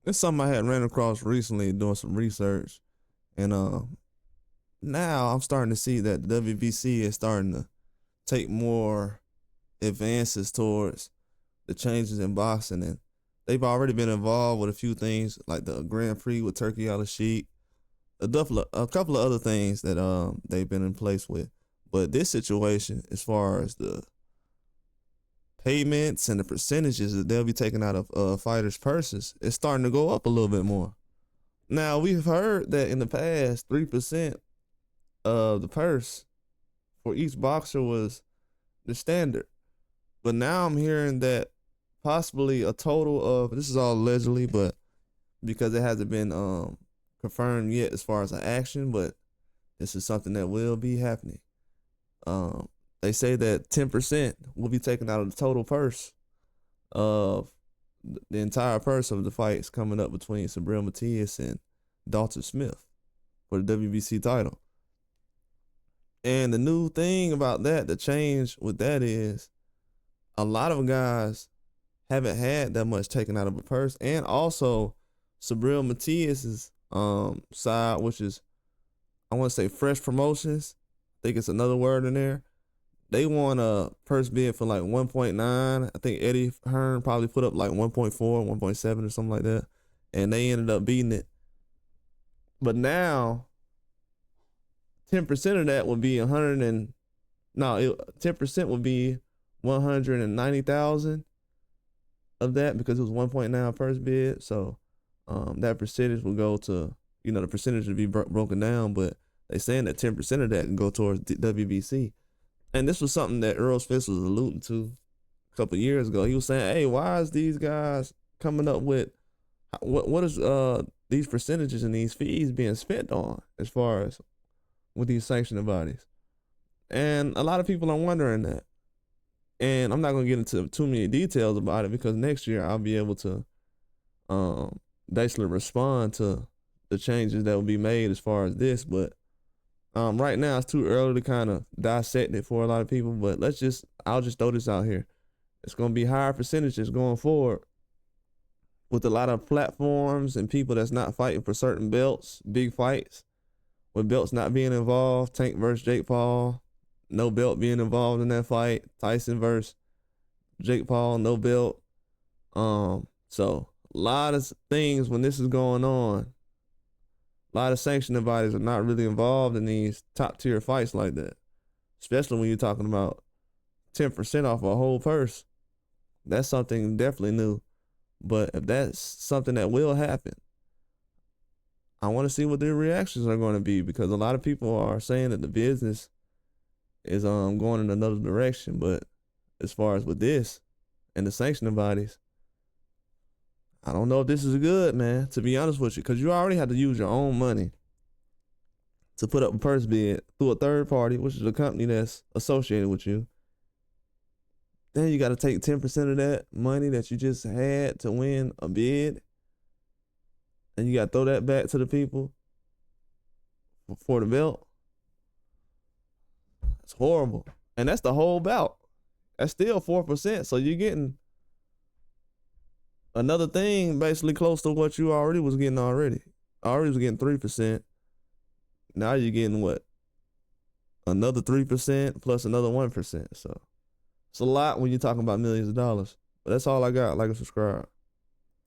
It's something I had ran across recently doing some research, and now I'm starting to see that the WBC is starting to take more advances towards the changes in boxing, and they've already been involved with a few things like the Grand Prix with Turkey Al Sheik, a couple of other things that they've been in place with. But this situation, as far as the payments and the percentages that they'll be taking out of fighters' purses, is starting to go up a little bit more. Now we've heard that in the past, 3% of the purse for each boxer was the standard, but now I'm hearing that possibly a total of, this is all allegedly, but because it hasn't been confirmed yet as far as an action, but this is something that will be happening. Um, they say that 10% will be taken out of the total purse of the entire purse of the fights coming up between Sabrina Matias and Dalton Smith for the WBC title. And the new thing about that, the change with that is a lot of guys haven't had that much taken out of a purse. And also Sabrina Matias's side, which is, I want to say, Fresh Promotions. I think it's another word in there. They won a purse bid for like 1.9. I think Eddie Hearn probably put up like 1.4, 1.7 or something like that. And they ended up beating it. But now 10% of that would be 10% would be 190,000 of that, because it was 1.9 first bid. So that percentage would go to, the percentage would be broken down, but they saying that 10% of that can go towards WBC. And this was something that Earl Spence was alluding to a couple of years ago. He was saying, hey, why is these guys coming up with, what is these percentages and these fees being spent on as far as with these sanctioning bodies? And a lot of people are wondering that. And I'm not going to get into too many details about it, because next year I'll be able to basically respond to the changes that will be made as far as this. But right now it's too early to kind of dissect it for a lot of people. But I'll just throw this out here. It's going to be higher percentages going forward with a lot of platforms and people that's not fighting for certain belts, big fights, with belts not being involved. Tank versus Jake Paul, no belt being involved in that fight. Tyson versus Jake Paul, no belt. So a lot of things when this is going on, a lot of sanctioning bodies are not really involved in these top tier fights like that, especially when you're talking about 10% off a whole purse. That's something definitely new. But if that's something that will happen, I want to see what their reactions are going to be, because a lot of people are saying that the business is going in another direction. But as far as with this and the sanctioning bodies, I don't know if this is good, man, to be honest with you, because you already have to use your own money to put up a purse bid through a third party, which is a company that's associated with you. Then you got to take 10% of that money that you just had to win a bid, and you got to throw that back to the people for the belt. It's horrible. And that's the whole bout. That's still 4%. So you're getting another thing basically close to what you already was getting already. I already was getting 3%. Now you're getting what? Another 3% plus another 1%. So it's a lot when you're talking about millions of dollars. But that's all I got. Like and subscribe.